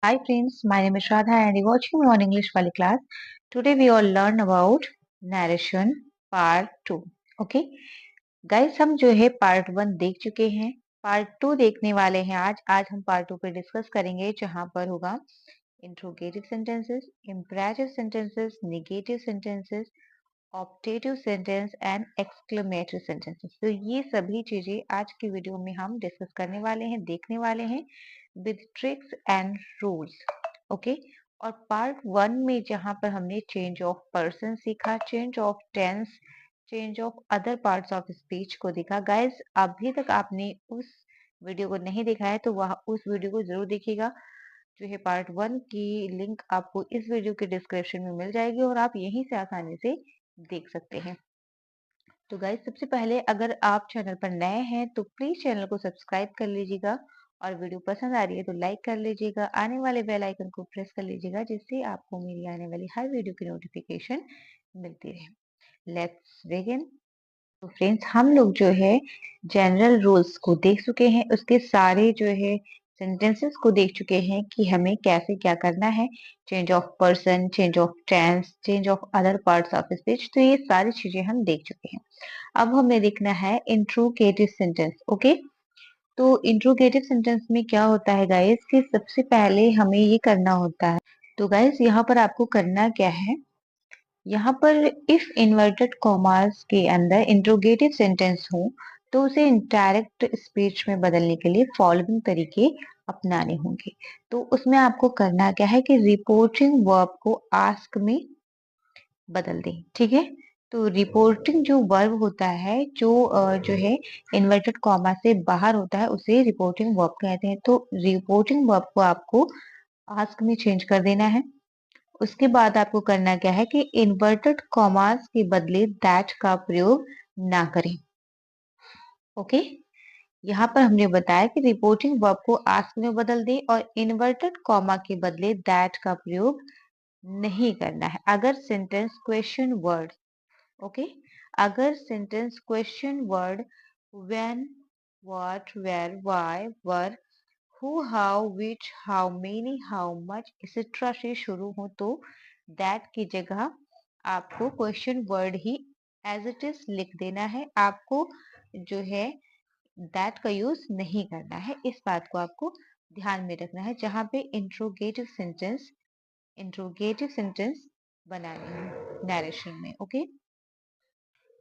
Hi friends, my name is Radha and you're watching me on English Valley class. Today we all learn about narration part 2. Okay, guys हम जो है part 1 देख चुके हैं. Part 2 देखने वाले हैं आज हम पार्ट 2 पे डिस्कस करेंगे जहां पर होगा interrogative sentences, imperative sentences, negative sentences, optative sentence and exclamatory sentences. तो ये सभी चीजें आज की वीडियो में हम डिस्कस करने वाले हैं, देखने वाले हैं with tricks and rules. Okay, और पार्ट 1 में जहां पर हमने चेंज ऑफ पर्सन सीखा, change of tense, change of other parts of speech को देखा. गाइस अभी तक आपने उस वीडियो को नहीं देखा है तो वह उस वीडियो को जरूर देखिएगा. जो है पार्ट 1 की लिंक आपको इस वीडियो के डिस्क्रिप्शन में मिल जाएगी और आप यहीं से आसानी से देख सकते हैं. तो गाइस सबसे पहले अगर आप चैनल पर नए हैं तो प्लीज चैनल को सब्सक्राइब कर लीजिएगा और वीडियो पसंद आ रही है तो लाइक कर लीजिएगा. आने वाले बेल आइकन को प्रेस कर लीजिएगा जिससे आपको मेरी आने वाली हर वीडियो की नोटिफिकेशन मिलती रहे. Let's begin. तो फ्रेंड्स हम लोग जो है जनरल रूल्स को देख चुके हैं, उसके सारे जो है सेंटेंसेस को देख चुके हैं कि हमें कैसे क्या करना है. Change of person, change of tense, change of other parts of speech, तो ये सारी चीजें हम देख चुके हैं. अब हमें देखना है इंट्रोगेटिव सेंटेंस. ओके, तो इंट्रोगेटिव सेंटेंस में क्या होता है गाइस कि सबसे पहले हमें ये करना होता है. तो गाइस यहाँ पर आपको करना क्या है, यहाँ पर इफ इन्वर्टेड कॉमास के अंदर इंट्रोगेटिव सेंटेंस हो तो उसे इनडायरेक्ट स्पीच में बदलने के लिए फॉलोइंग तरीके अपनाने होंगे. तो उसमें आपको करना क्या है कि रिपोर्टिंग वर्ब को आस्क में बदल दें. ठीक है, तो रिपोर्टिंग जो वर्ब होता है जो है इन्वर्टेड कॉमा से बाहर होता है उसे रिपोर्टिंग वर्ब कहते हैं. तो रिपोर्टिंग वर्ब को आपको आस्क में चेंज कर देना है. उसके बाद आपको करना क्या है कि इन्वर्टेड कॉमास के बदले दैट का प्रयोग ना करें. ओके, यहाँ पर हमने बताया कि रिपोर्टिंग वर्ब को आस्क में बदल दें और इन्वर्टेड कॉमा के बदले दैट का प्रयोग नहीं करना है अगर सेंटेंस क्वेश्चन वर्ड. ओके, अगर sentence question word when, what, where, why, were, who, how, which, how many, how much etcetera से शुरू हो तो दैट की जगह आपको क्वेश्चन वर्ड ही एज इट इज लिख देना है. आपको जो है दैट का यूज नहीं करना है. इस बात को आपको ध्यान में रखना है जहां पे इंट्रोगेटिव सेंटेंस बनाने हैं नरेशन में. ओके,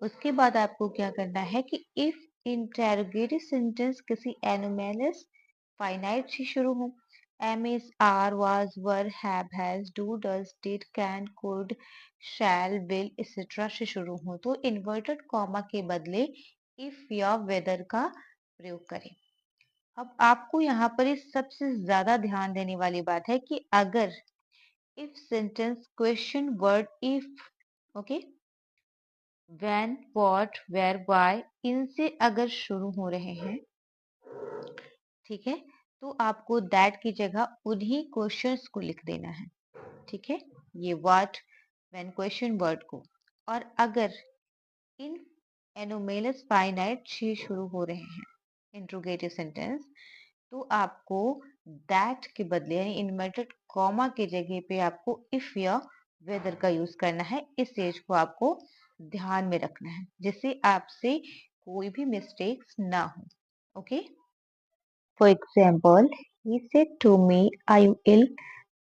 उसके बाद आपको क्या करना है कि इफ इंटेरोगेटिव सेंटेंस किसी एनोमेलस फाइनाइट से शुरू हो, am is, are, was, were, have, has, do, does, did, can, could, shall, will etcetera से शुरू हो तो इन्वर्टेड कॉमा के बदले इफ या वेदर का प्रयोग करें. अब आपको यहाँ पर इस सबसे ज्यादा ध्यान देने वाली बात है कि अगर if sentence question word if, okay, when, what, where, why इनसे अगर शुरू हो रहे हैं, ठीक है, तो आपको दैट की जगह उन्हीं क्वेश्चंस को लिख देना है. ठीक है, ये व्हाट, व्हेन क्वेश्चन वर्ड को. और अगर इन एनोमेलस फाइनाइट से शुरू हो रहे हैं इंट्रोगेटिव सेंटेंस तो आपको दैट के बदले यानी इन्वर्टेड कॉमा के जगह पे आपको इफ या वेदर का यूज करना है. इस चीज को आपको ध्यान में रखना है जिससे आपसे कोई भी मिस्टेक्स ना हो. Okay, for example he said to me are you ill.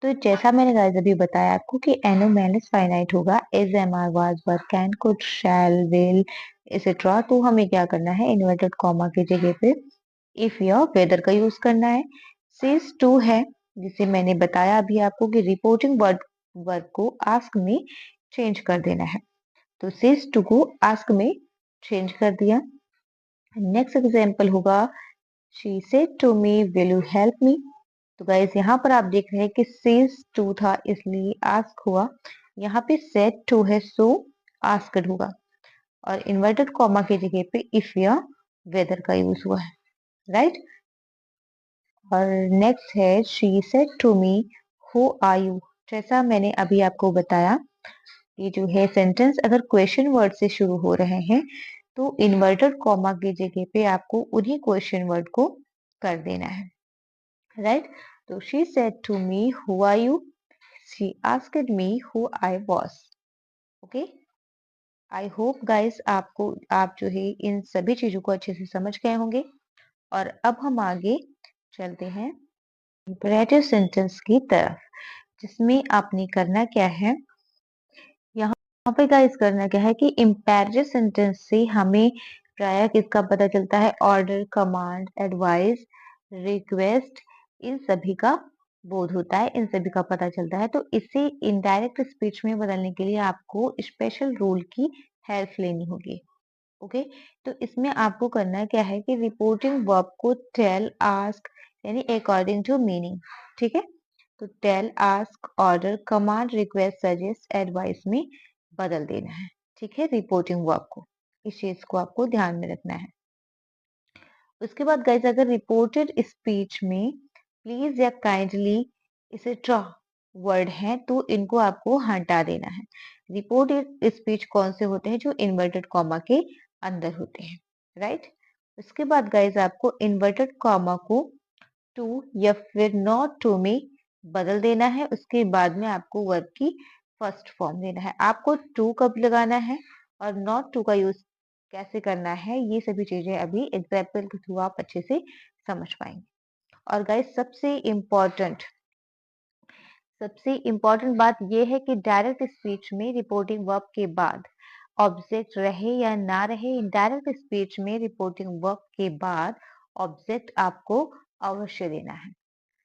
तो जैसा मैंने गाइस अभी बताया आपको कि एनोमेलिस फाइनाइट होगा is, am, are, was, were, can, could, shall, will etcetera. तो हमें क्या करना है, इन्वर्टेड कॉमा की जगह पे इफ या वेदर का यूज करना है. सेज टू है जिसे मैंने बताया अभी आपको कि रिपोर्टिंग वर्ड वर्ब को आस्क में चेंज कर देना है. तो सेज टू को आस्क में चेंज कर दिया. नेक्स्ट एग्जाम्पल होगा she said to me will you help me. तो गाइस यहाँ पर आप देख रहे हैं कि सेज टू था इसलिए आस्क हुआ. यहाँ पे सेड टू है सो आस्क्ड होगा और इन्वर्टेड कॉमा की जगह पे इफ या वेदर का यूज हुआ है. राइट, और नेक्स्ट है she said to me who are you. जैसा मैंने अभी आपको बताया ये जो है सेंटेंस अगर क्वेश्चन वर्ड से शुरू हो रहे हैं तो इन्वर्टेड कॉमा की जगह पे आपको उन्हीं क्वेश्चन वर्ड को कर देना है. राइट, तो she said to me who are you, she asked me who I was. Okay, I hope guys आप जो है इन सभी चीजों को अच्छे से समझ गए होंगे। और अब हम आगे चलते हैं इंपरेटिव सेंटेंस की तरफ, जिसमें आपने करना क्या है, यहाँ पे गाइस करना क्या है कि इंपैरेटिव सेंटेंस से हमें प्राय किसका पता चलता है, ऑर्डर, कमांड, एडवाइस, रिक्वेस्ट, इन सभी का बोध होता है, इन सभी का पता चलता है। तो इसे इनडायरेक्ट स्पीच में बदलने के लिए आपको स्पेशल रूल की हेल्प लेनी होगी। ओके, तो इसमें आपको करना क्या है कि रिपोर्टिंग वर्ब को टेल, आस्क यानी अकॉर्डिंग टू मीनिंग, ठीक है। तो tell, ask, order, command, request, suggest, advice में बदल देना है, ठीक है, रिपोर्टिंग वर्ब को। इस चीज को आपको ध्यान में रखना है। उसके बाद गाइस, अगर रिपोर्टेड स्पीच में प्लीज या काइंडली, इसेट्रा वर्ड है तो इनको आपको हटा देना है। रिपोर्टेड स्पीच कौन से होते हैं, जो इन्वर्टेड कॉमा के अंदर होते हैं, राइट। उसके बाद गाइस, आपको इन्वर्टेड कॉमा को टू या फिर नॉट टू में बदल देना है। उसके बाद में आपको वर्ब की फर्स्ट फॉर्म देना है। आपको टू कब लगाना है और नॉट टू का यूज कैसे करना है, ये सभी चीजें अभी एग्जाम्पल के थ्रू आप अच्छे से समझ पाएंगे। और गाइस, सबसे इम्पोर्टेंट बात यह है कि डायरेक्ट स्पीच में रिपोर्टिंग वर्ब के बाद ऑब्जेक्ट रहे या ना रहे, डायरेक्ट स्पीच में रिपोर्टिंग वर्ब के बाद ऑब्जेक्ट आपको अवश्य देना है।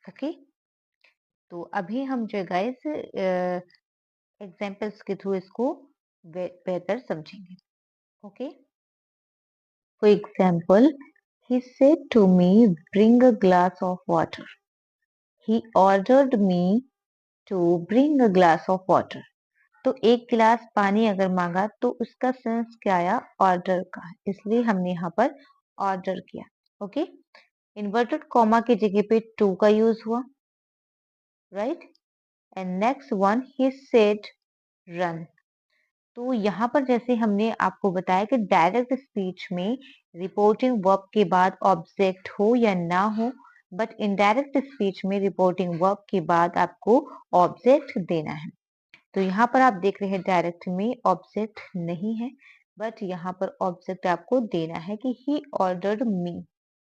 ओके, तो अभी हम जो गाइस एग्जाम्पल्स के थ्रू इसको बेहतर समझेंगे। Okay, for example, he said to me, bring a glass of water. He ordered me to bring a glass of water. तो एक गिलास पानी अगर मांगा तो उसका सेंस क्या आया, ऑर्डर का, इसलिए हमने यहाँ पर ऑर्डर किया। ओके, इन्वर्टेड कॉमा की जगह पे टू का यूज हुआ, right. And next one, he said run. तो यहाँ पर जैसे हमने आपको बताया कि डायरेक्ट स्पीच में रिपोर्टिंग वर्ब के बाद ऑब्जेक्ट हो या ना हो, बट इनडायरेक्ट स्पीच में रिपोर्टिंग वर्ब के बाद आपको ऑब्जेक्ट देना है। तो यहाँ पर आप देख रहे हैं डायरेक्ट में ऑब्जेक्ट नहीं है, बट यहाँ पर ऑब्जेक्ट आपको देना है कि ही ऑर्डर्ड मी,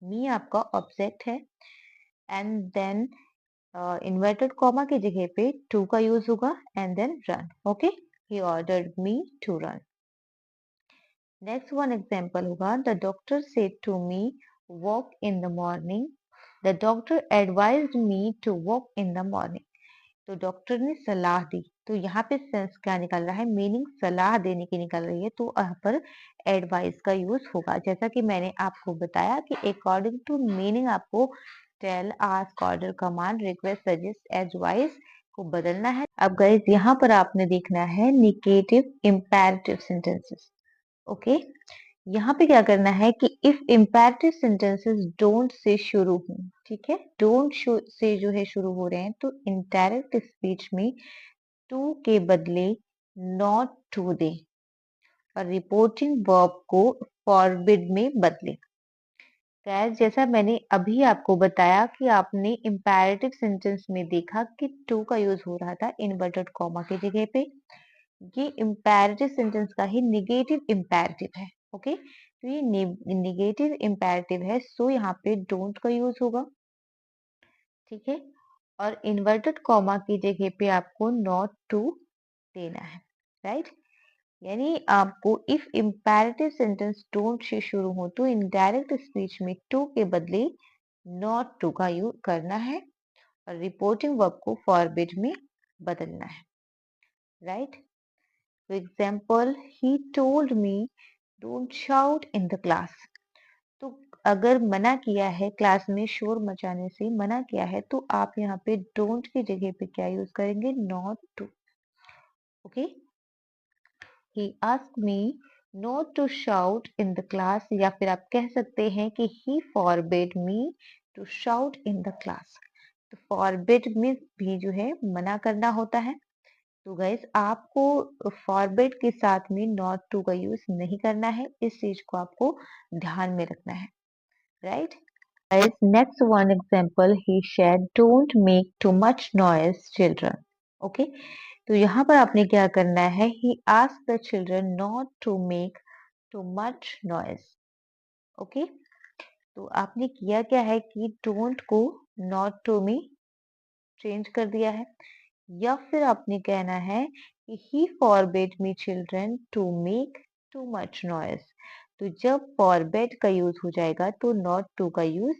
मी आपका ऑब्जेक्ट है। एंड देन इन्वर्टेड कॉमा की जगह पे टू का यूज होगा and then run. Okay, he ordered me to run. Next one example होगा, the doctor said to me, walk in the morning. The doctor advised me to walk in the morning. तो doctor ने सलाह दी, तो यहाँ पे sense क्या निकल रहा है, मीनिंग सलाह देने की निकल रही है, तो यहाँ पर एडवाइस का यूज होगा। जैसा कि मैंने आपको बताया कि अकॉर्डिंग टू मीनिंग आपको tell, ask, order, command, request, suggest, advice को बदलना है। अब गाइस, यहाँ पर आपने देखना है निगेटिव इंपैरेटिव सेंटेंसेस। ओके, यहाँ पे क्या करना है कि if imperative sentences don't say शुरू हो, ठीक है, डोंट से जो है शुरू हो रहे हैं, तो इनडायरेक्ट स्पीच में टू के बदले नॉट टू दे और रिपोर्टिंग वर्ब को फॉरबिड में बदले। खैर, जैसा मैंने अभी आपको बताया कि आपने इंपैरेटिव सेंटेंस में देखा कि टू का यूज हो रहा था इन्वर्टेड कॉमा की जगह पे, ये इंपैरेटिव सेंटेंस का ही निगेटिव इंपैरेटिव है। ओके, तो ये निगेटिव इंपैरेटिव है, सो यहाँ पे डोंट का यूज होगा, ठीक है। और इन्वर्टेड कॉमा की जगह पे आपको नॉट टू देना है, राइट। यानी आपको if imperative sentence don't say शुरू हो तो इनडायरेक्ट स्पीच में टू के बदले नॉट टू का यूज करना है और रिपोर्टिंग वर्ब को फॉरबिड में बदलना है, right. For example, he told me don't shout in the class. तो अगर मना किया है, क्लास में शोर मचाने से मना किया है, तो आप यहाँ पे डोंट की जगह पे क्या यूज करेंगे, not to. Okay, he asked me not to shout in the class, या फिर आप कह सकते हैं कि he forbade me to shout in the class। तो forbid में भी जो है मना करना होता है। तो गाइस, आपको forbid के साथ में not to का यूज नहीं करना है, इस चीज को आपको ध्यान में रखना है, right. Guys, next one example, he said, don't make too much noise, children. Okay, तो यहाँ पर आपने क्या करना है? He asked the children not to make too much noise. Okay, तो आपने किया क्या है कि don't को not to में चेंज कर दिया है, या फिर आपने कहना है कि he forbade me children to make too much noise. तो जब forbade का यूज हो जाएगा तो not to का यूज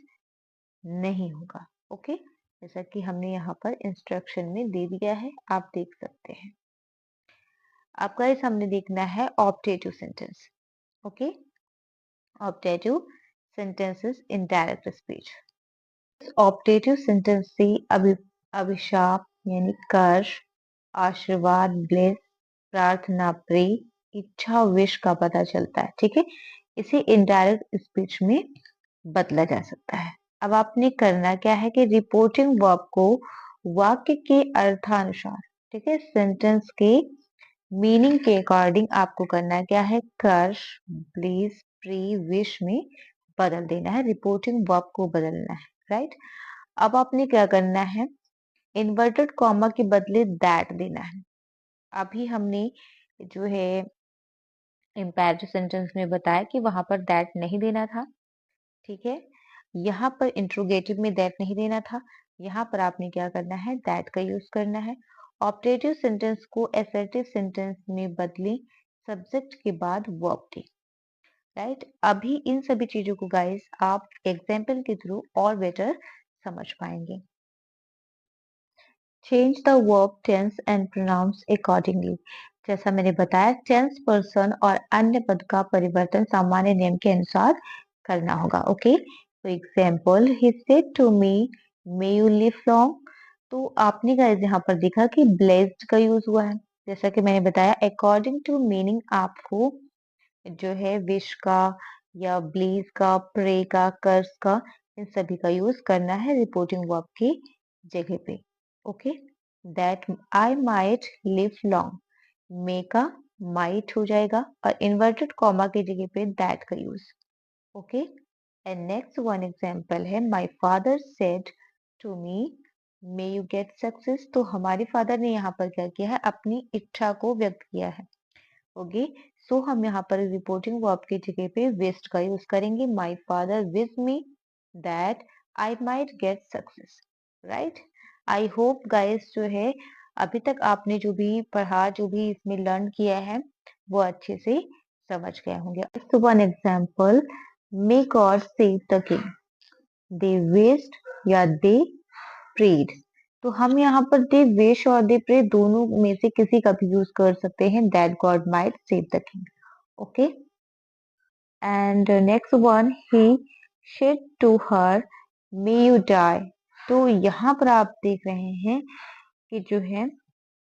नहीं होगा। ओके, जैसा कि हमने यहाँ पर इंस्ट्रक्शन में दे दिया है, आप देख सकते हैं। आपका इस हमने देखना है optative sentence. Okay, optative sentences in direct speech. Optative sentence से अभिशाप यानी कर्ष, आशीर्वाद ब्लेस, प्रार्थना प्रे, इच्छा विश का पता चलता है। ठीक है, इसे इनडायरेक्ट स्पीच में बदला जा सकता है। अब आपने करना क्या है कि रिपोर्टिंग वर्ब को वाक्य के अर्थानुसार, ठीक है, सेंटेंस के मीनिंग के अकॉर्डिंग आपको करना क्या है? कर्ष, ब्लीज, प्री, विश में बदल देना है, रिपोर्टिंग वर्ब को बदलना है। राइट, अब आपने क्या करना है? इन्वर्टेड कॉमा के बदले दैट देना है। अभी हमने जो है इम्पेरेटिव सेंटेंस में बताया कि वहां पर दैट नहीं देना था। ठीक है, यहाँ पर इंट्रोगेटिव में दैट नहीं देना था, यहाँ पर आपने क्या करना है? दैट का यूज करना है। ऑप्टेटिव सेंटेंस को असर्टिव सेंटेंस में बदले, सब्जेक्ट के बाद वर्ब दे। राइट, अभी इन सभी चीजों को गाइस आप एग्जाम्पल के थ्रू और बेटर समझ पाएंगे। Change the verb tense and pronouns accordingly. जैसा मैंने बताया, टेंस पर्सन और अन्य पद का परिवर्तन सामान्य नियम के अनुसार करना होगा। Okay, for example, he said to me, may you live long. तो आपने गाइस यहाँ पर देखा कि ब्लेस्ड का यूज हुआ है। जैसा कि मैंने बताया, अकॉर्डिंग टू मीनिंग आपको जो है विश का या ब्लीज का, प्रे का, कर्स का, इन सभी का यूज करना है रिपोर्टिंग वर्ब की जगह पे। Okay, that I might live long, may का माइट हो जाएगा और इन्वर्टेड कॉमा की जगह पे दैट का use. Okay, and next one example है, my father said to me, may you get success. तो हमारे फादर ने यहाँ पर क्या किया है? अपनी इच्छा को व्यक्त किया है। ओके, सो हम यहाँ पर रिपोर्टिंग वर्ब की जगह पे विश्ड का यूज करेंगे। My father wish me that I might get success. Right, I hope guys जो है अभी तक आपने जो भी पढ़ा, जो भी इसमें लर्न किया है, वो अच्छे से समझ गए होंगे। तो one example, may God save the king, they wished या दे प्रेड। तो हम यहाँ पर दे विश और दे प्रे दोनों में से किसी का भी यूज कर सकते हैं, that God might save the king. Okay, and next one, he said to her, may you die. तो यहाँ पर आप देख रहे हैं कि जो है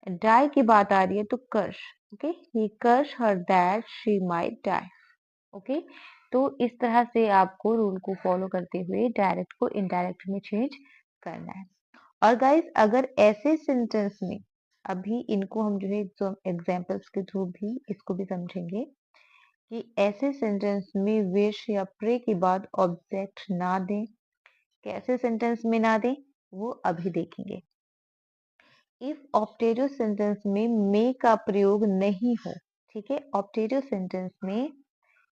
डाई की बात आ रही है, तो curse. Okay, he curse her that she might die. Okay, तो इस तरह से आपको रूल को फॉलो करते हुए डायरेक्ट को इनडायरेक्ट में चेंज करना है। और गाइस, अगर ऐसे सेंटेंस में, अभी इनको हम जो है एग्जाम्पल्स के थ्रू भी इसको भी समझेंगे कि ऐसे सेंटेंस में विश या प्रे के बाद ऑब्जेक्ट ना दें, कैसे सेंटेंस में ना दें वो अभी देखेंगे। इफ ऑप्टेटिव सेंटेंस में मे का प्रयोग नहीं हो, ठीक है, ऑप्टेटिव सेंटेंस में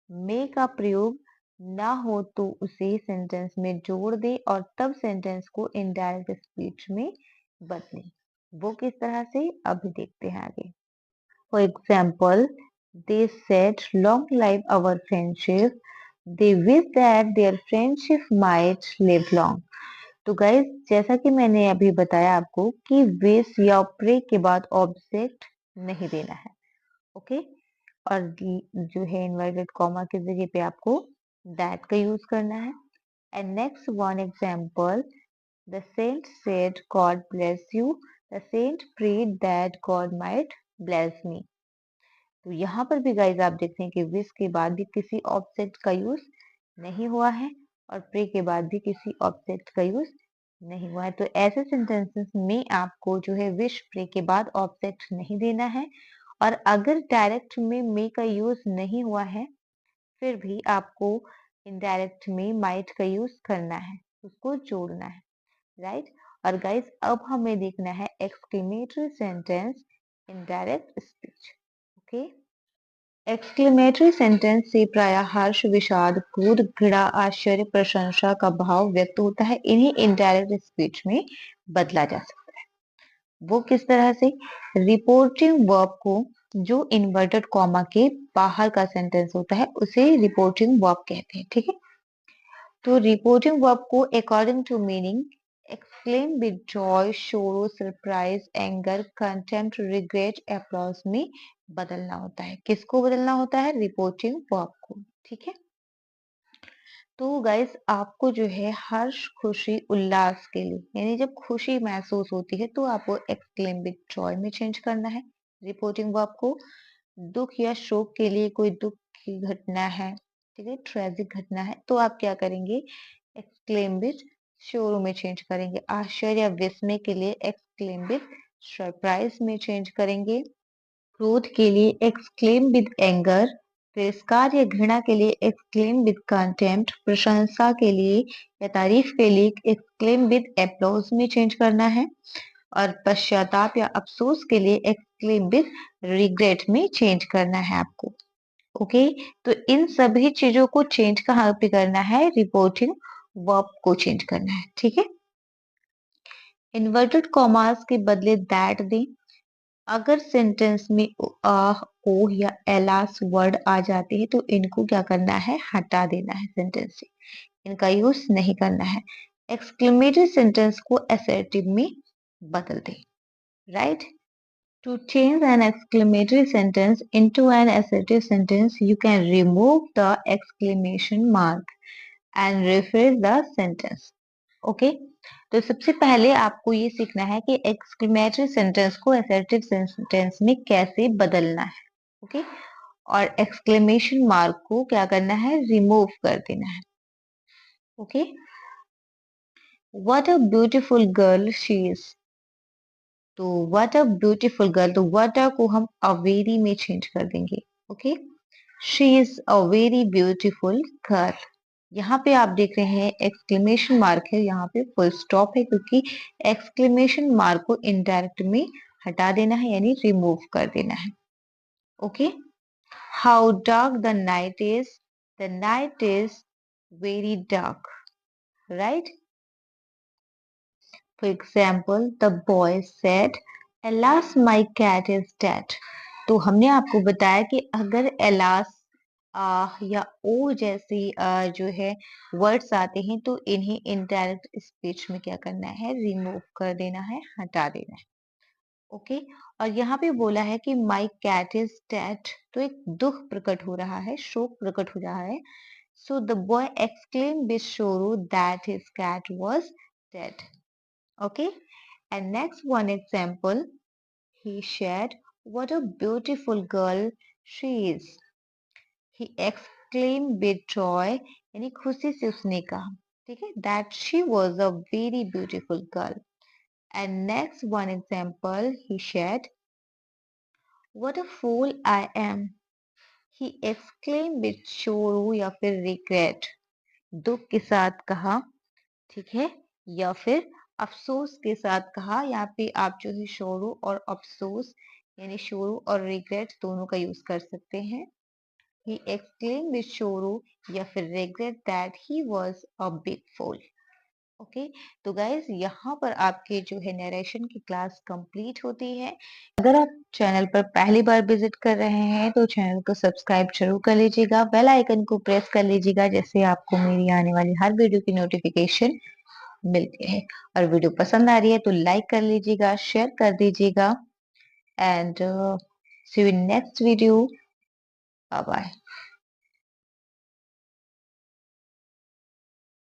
मे का प्रयोग ना हो तो उसे सेंटेंस में जोड़ दे और तब सेंटेंस को इनडायरेक्ट स्पीच में बदले। वो किस तरह से, अभी देखते हैं आगे। For example, they said long live our friendship, they wish that their friendship might live long. तो गाइज, जैसा कि मैंने अभी बताया आपको कि विश या प्रे के बाद ऑब्जेक्ट नहीं देना है। ओके, और जो है इन्वर्टेड कॉमा की जगह पे आपको दैट का यूज करना है। And next one example, the saint said God bless you, the saint prayed that God might bless me. तो यहाँ पर भी गाइज आप देखते हैं कि विश के बाद भी किसी ऑब्जेक्ट का यूज नहीं हुआ है और प्रे के बाद भी किसी ऑब्जेक्ट का यूज नहीं हुआ है। तो ऐसे सेंटेंसेस में आपको जो है विश प्रे के बाद ऑब्जेक्ट नहीं देना है, और अगर डायरेक्ट में मे का यूज नहीं हुआ है फिर भी आपको इनडायरेक्ट में माइट का यूज करना है, उसको जोड़ना है, राइट। और गाइस अब हमें देखना है exclamatory sentence in direct speech. Okay, exclamatory sentence से प्राय हर्ष, विषाद, क्रोध, घृणा, आश्चर्य, प्रशंसा का भाव व्यक्त होता है। इन्हें इनडायरेक्ट स्पीच में बदला जा सकता है। वो किस तरह से? रिपोर्टिंग वर्ब को, जो इन्वर्टेड कॉमा के बाहर का सेंटेंस होता है उसे रिपोर्टिंग वर्ब कहते हैं, ठीक है। तो रिपोर्टिंग वर्ब को according to meaning exclaim with joy, sorrow, surprise, anger, contempt, regret, applause में बदलना होता है। किसको बदलना होता है? रिपोर्टिंग वर्ब को, ठीक है। तो गाइस आपको जो है हर्ष, खुशी, उल्लास के लिए, यानी जब खुशी महसूस होती है तो आपको एक्सक्लेम विद जॉय में चेंज करना है रिपोर्टिंग वर्ब को। दुख या शोक के लिए, कोई दुख की घटना है, ठीक है, ट्रेजिक घटना है, तो आप क्या करेंगे? एक्सक्लेम विद शोरो में चेंज करेंगे। आश्चर्य या विस्मय के लिए एक्सक्लेम विद सरप्राइज में चेंज करेंगे। क्रोध के लिए एक्सक्लेम विद एंगर। तिरस्कार या घृणा के लिए एक्सक्लेम विद कंटेम्प्ट। प्रशंसा के लिए या तारीफ के लिए एक्सक्लेम विद एप्लॉज में चेंज करना है। और पश्चाताप या अफसोस के लिए एक्सक्लेम विद रिग्रेट में चेंज करना है आपको। ओके, तो इन सभी चीजों को चेंज कहाँ पे करना है? रिपोर्टिंग वर्ब को चेंज करना है, ठीक है। इन्वर्टेड कॉमास के बदले दैट दें। अगर सेंटेंस में ओ या एलास वर्ड आ जाते हैं तो इनको क्या करना है? हटा देना है सेंटेंस से, इनका यूज नहीं करना है। एक्सक्लेमेटरी सेंटेंस को असर्टिव में बदल दें, right. To change an exclamatory sentence into an assertive sentence, you can remove the exclamation mark and rephrase the sentence. Okay? तो सबसे पहले आपको ये सीखना है कि exclamatory sentence को assertive sentence में कैसे बदलना है, ओके? और exclamation mark को क्या करना है? रिमूव कर देना है, okay? What a beautiful girl she is. तो व्हाट अ ब्यूटीफुल गर्ल, तो व्हाट अ को हम अवेरी में चेंज कर देंगे, okay. She is a very beautiful girl. यहाँ पे आप देख रहे हैं एक्सक्लेमेशन मार्क है, यहाँ पे फुल स्टॉप है क्योंकि एक्सक्लेमेशन मार्क को इनडायरेक्ट में हटा देना है, यानी रिमूव कर देना है, okay. How dark the night is, the night is very dark, right. For example, the boy said, "Alas, my cat is dead." तो हमने आपको बताया कि अगर alas या ओ जैसी जो है वर्ड्स आते हैं तो इन्हें इनडायरेक्ट स्पीच में क्या करना है? रिमूव कर देना है, हटा देना है, ओके। और यहाँ पे बोला है कि माई कैट इज डेड, तो एक दुख प्रकट हो रहा है, शोक प्रकट हो रहा है। So the boy exclaim with sorrow that his cat was dead, okay. And next one example, he said, "What a beautiful girl she is." He exclaimed with joy, यानी खुशी से उसने कहा, ठीक है, that she was a very beautiful girl. And next one example, he said, "What a fool I am." He exclaimed with sorrow या फिर regret, दुख के साथ कहा, ठीक है, या फिर अफसोस के साथ कहा। यहाँ पे आप जो है शोरू और अफसोस यानी शोरू और रिग्रेट दोनों का यूज कर सकते हैं। ही एक्सक्लेम विद शोरू या फिर regret that he was a big fool, okay. तो गाइज यहाँ पर आपके जो है नरेशन की क्लास कंप्लीट होती है। अगर आप चैनल पर पहली बार विजिट कर रहे हैं तो चैनल को सब्सक्राइब जरूर कर लीजिएगा, बेल आइकन को प्रेस कर लीजिएगा, जैसे आपको मेरी आने वाली हर वीडियो की नोटिफिकेशन मिलती है। और वीडियो पसंद आ रही है तो लाइक कर लीजिएगा, शेयर कर दीजिएगा। And see you in next video. Bye bye.